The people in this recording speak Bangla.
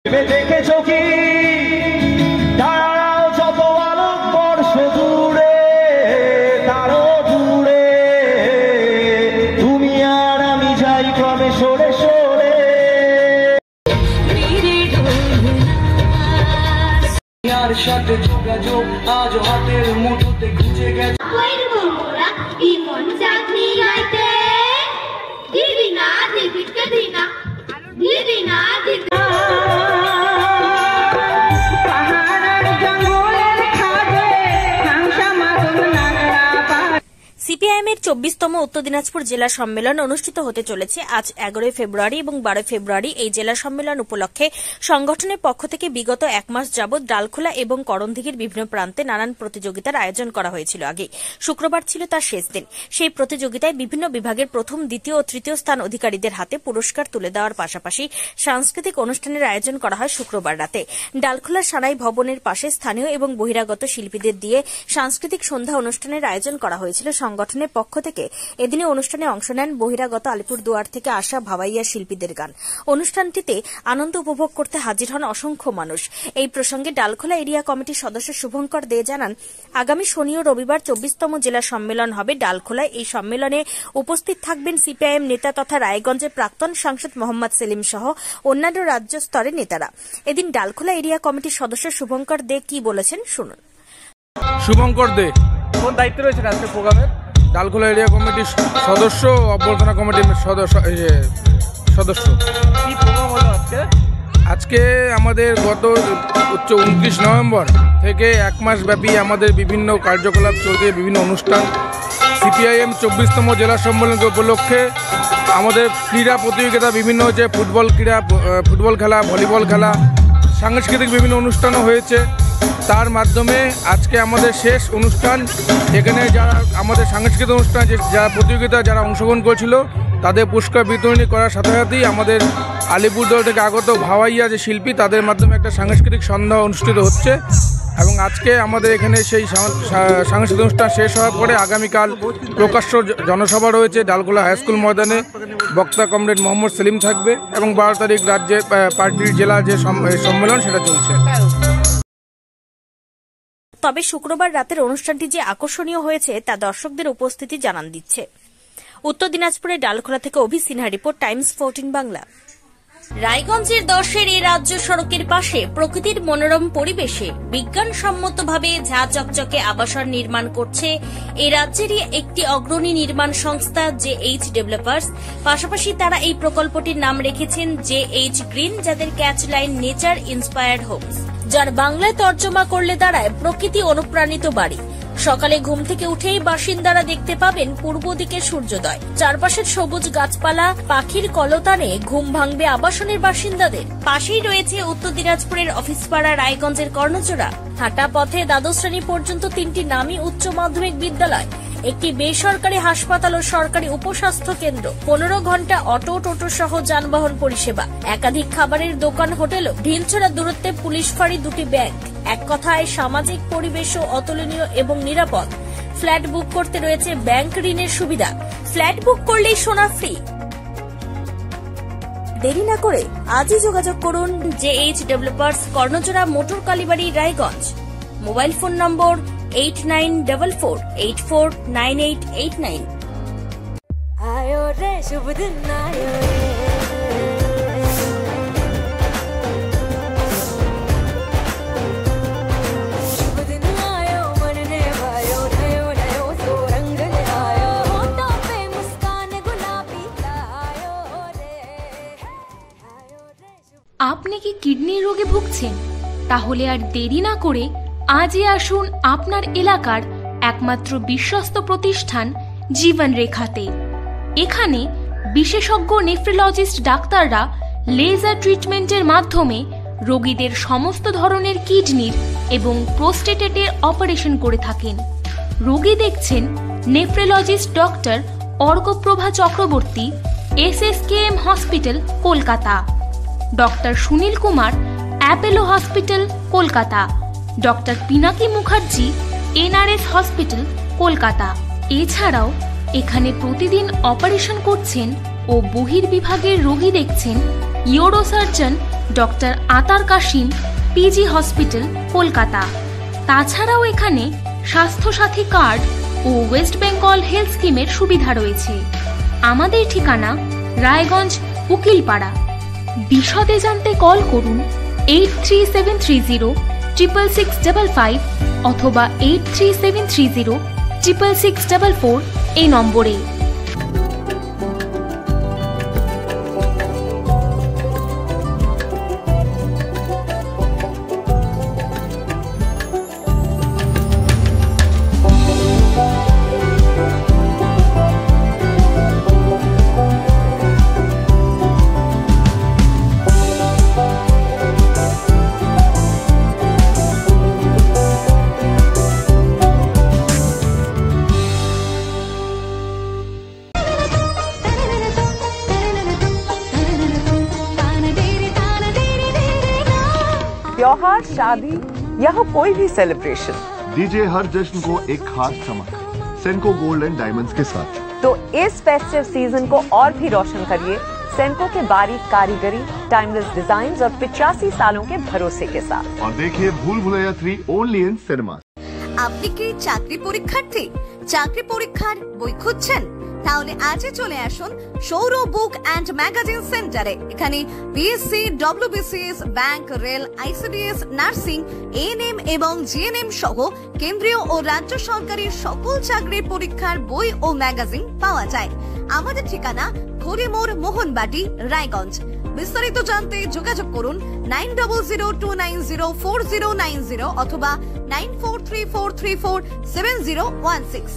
দেখেছো কি দাঁড়াও যত আলোক বর্ষ দূরে তারও দূরে তুমি আর আমি যাই ক্রমে সরে সরে আর সাথে যোগাযোগ আজ হাতের মুঠোতে ঘুচে গেছে সিপিআইএমের ২৪তম উত্তর দিনাজপুর জেলা সম্মেলন অনুষ্ঠিত হতে চলেছে আজ ১১ ফেব্রুয়ারি এবং ১২ ফেব্রুয়ারি। এই জেলা সম্মেলন উপলক্ষে সংগঠনের পক্ষ থেকে বিগত এক মাস যাবৎ ডালখোলা এবং করণদিঘির বিভিন্ন প্রান্তে নানান প্রতিযোগিতার আয়োজন করা হয়েছিল। আগে শুক্রবার ছিল তার শেষ দিন। সেই প্রতিযোগিতায় বিভিন্ন বিভাগের প্রথম, দ্বিতীয় ও তৃতীয় স্থান অধিকারীদের হাতে পুরস্কার তুলে দেওয়ার পাশাপাশি সাংস্কৃতিক অনুষ্ঠানের আয়োজন করা হয় শুক্রবার রাতে। ডালখোলা সানাই ভবনের পাশে স্থানীয় এবং বহিরাগত শিল্পীদের দিয়ে সাংস্কৃতিক সন্ধ্যা অনুষ্ঠানের আয়োজন করা হয়েছিল সংগঠনের পক্ষ থেকে। এদিনে অনুষ্ঠানে অংশ নেন বহিরাগত আলিপুরদুয়ার থেকে আসা ভাওয়াইয়া শিল্পীদের গান। অনুষ্ঠানটিতে আনন্দ উপভোগ করতে হাজির হন অসংখ্য মানুষ। এই প্রসঙ্গে ডালখোলা এরিয়া কমিটির সদস্য শুভঙ্কর দে জানান, আগামী শনি ও রবিবার ২৪তম জেলা সম্মেলন হবে ডালখোলায়। এই সম্মেলনে উপস্থিত থাকবেন সিপিআইএম নেতা তথা রায়গঞ্জের প্রাক্তন সাংসদ মোহাম্মদ সেলিম সহ অন্যান্য রাজ্য স্তরের নেতারা। এদিন ডালখোলা এরিয়া কমিটির সদস্য শুভঙ্কর দে কি বলেছেন শুনুন। শুভঙ্কর দে কোন দায়িত্বে রয়েছেন আজকে প্রোগ্রামের? ডালখোলা এরিয়া কমিটির সদস্য, অভ্যর্থনা কমিটির সদস্য। কি প্রোগ্রাম হলো আজকে? আমাদের গত 29 নভেম্বর থেকে এক মাস ব্যাপী আমাদের বিভিন্ন কার্যকলাপ চলছে, বিভিন্ন অনুষ্ঠান। সিপিআইএম 24তম জেলা সম্মেলন উপলক্ষে আমাদের ক্রীড়া প্রতিযোগিতা বিভিন্ন হচ্ছে, ফুটবল খেলা, ভলিবল খেলা, সাংস্কৃতিক বিভিন্ন অনুষ্ঠানও হয়েছে। তার মাধ্যমে আজকে আমাদের শেষ অনুষ্ঠান। এখানে যারা আমাদের সাংস্কৃতিক অনুষ্ঠান যারা প্রতিযোগিতা যারা অংশগ্রহণ করেছিল তাদের পুরস্কার বিতরণী করার সাথে সাথেই আমাদের আলিপুরদুয়ার থেকে আগত ভাওয়াইয়া যে শিল্পী তাদের মাধ্যমে একটা সাংস্কৃতিক সন্ধ্যা অনুষ্ঠিত হচ্ছে। এবং আজকে আমাদের এখানে সেই সাংস্কৃতিক অনুষ্ঠান শেষ হওয়ার পরে আগামীকাল প্রকাশ্য জনসভা রয়েছে ডালখোলা হাই স্কুল ময়দানে। বক্তা কমরেড মোহাম্মদ সেলিম থাকবে এবং ১২ তারিখ রাজ্যের পার্টির জেলা যে সম্মেলন সেটা চলছে। তবে শুক্রবার রাতের অনুষ্ঠানটি যে আকর্ষণীয় হয়েছে তা দর্শকদের উপস্থিতি জানান দিচ্ছে। উত্তর দিনাজপুরের ডালখোলা থেকে অভি সিনহা রিপোর্ট, টাইমস 14 বাংলা। রায়গঞ্জের ১০-এর এই রাজ্য সড়কের পাশে প্রকৃতির মনোরম পরিবেশে বিজ্ঞানসম্মতভাবে ঝা চকচকে আবাসন নির্মাণ করছে এই রাজ্যেরই একটি অগ্রণী নির্মাণ সংস্থা জেএইচ ডেভেলপার্স। পাশাপাশি তারা এই প্রকল্পটির নাম রেখেছেন জেএইচ গ্রিন, যাদের ক্যাচলাইন নেচার ইন্সপায়ার্ড হোমস, যার বাংলায় তর্জমা করলে দাঁড়ায় প্রকৃতি অনুপ্রাণিত বাড়ি। সকালে ঘুম থেকে উঠেই বাসিন্দারা দেখতে পাবেন পূর্ব দিকে সূর্যোদয়। চারপাশের সবুজ গাছপালা, পাখির কলতানে ঘুম ভাঙবে আবাসনের বাসিন্দাদের। পাশেই রয়েছে উত্তর দিনাজপুরের অফিসপাড়া রায়গঞ্জের কর্ণচূড়া। হাঁটা পথে দ্বাদশ শ্রেণী পর্যন্ত 3টি নামী উচ্চ মাধ্যমিক বিদ্যালয়, একটি বেসরকারি হাসপাতাল ও সরকারি উপস্বাস্থ্য কেন্দ্র, 15 ঘন্টা অটো, টোটো সহ যানবাহন পরিষেবা, একাধিক খাবারের দোকান, হোটেলও, ঢিলছড়া দূরত্বে পুলিশ ফাঁড়ি, 2টি ব্যাংক। এক কথায় সামাজিক পরিবেশও অতুলনীয় এবং নিরাপদ। ফ্ল্যাট বুক করতে রয়েছে ব্যাংক ঋণের সুবিধা। ফ্ল্যাট বুক করলেই সোনা ফ্রি। দেরি না করে আজই যোগাযোগ করুন JH developers, Karnachura, motor Kalibari, Raiganj. Mobile phone number 8944849889। आयो रे शुभ दिन आयो रे, शुभ दिन आयो मन ने भायो, नयो नयो तो रंग ले आयो, होठों पे मुस्कान गुलाबी आयो रे, आयो रे। আপনি কি কিডনি রোগে ভুগছেন? তাহলে আর দেরি না করে আজই আসুন আপনার এলাকার একমাত্র বিশ্বস্ত প্রতিষ্ঠান জীবন রেখাতে। এখানে বিশেষজ্ঞ নেফ্রোলজিস্ট ডাক্তাররা লেজার ট্রিটমেন্টের মাধ্যমে রোগীদের সমস্ত ধরনের কিডনির এবং প্রোস্টেটের অপারেশন করে থাকেন। রোগী দেখছেন nephrologist doctor Arkaprabha Chakraborty, SSKM hospital, Kolkata. Doctor Sunil Kumar, Apollo hospital, Kolkata. Doctor Pinaki Mukherjee, NRS hospital, Kolkata. এছাড়াও এখানে প্রতিদিন অপারেশন করছেন ও বহির্বিভাগের রোগী দেখছেন ইউরোসার্জন ডক্টর আতার কাশিম, পিজি হসপিটাল, কলকাতা। তাছাড়াও এখানে স্বাস্থ্যসাথী কার্ড ও ওয়েস্ট বেঙ্গল হেলথ স্কিমের সুবিধা রয়েছে। আমাদের ঠিকানা রায়গঞ্জ, উকিলপাড়া। বিশদে জানতে কল করুন 8373066655 অথবা 8373066644 এই নম্বরে। त्योहार, शादी या हो कोई भी सेलिब्रेशन, दीजिए हर जश्न को एक खास चमक सेनको गोल्ड एंड डायमंड्स के साथ। तो इस फेस्टिव सीजन को और भी रोशन करिए सेनको के बारीक कारीगरी, टाइमलेस डिजाइन और 85 सालों के भरोसे के साथ। और देखिए भूल भुलैया 3 ओनली इन सिनेमा। আপনি কি চাকরি পরীক্ষার্থী? চাকরি পরীক্ষার বই খুঁজছেন? তাহলে আজই চলে আসুন সৌরভ বুক অ্যান্ড ম্যাগাজিন সেন্টারে। এখানে BSc, WBCS, bank, rail, ICDS, nursing, ANM এবং জিএনএম সহ কেন্দ্রীয় ও রাজ্য সরকারের সকল চাকরির পরীক্ষার বই ও ম্যাগাজিন পাওয়া যায়। আমাদের ঠিকানা খড়িমোড়, মোহনবাটি, রায়গঞ্জ। বিস্তারিত জানতে যোগাযোগ করুন 9002904090 অথবা 9434347016।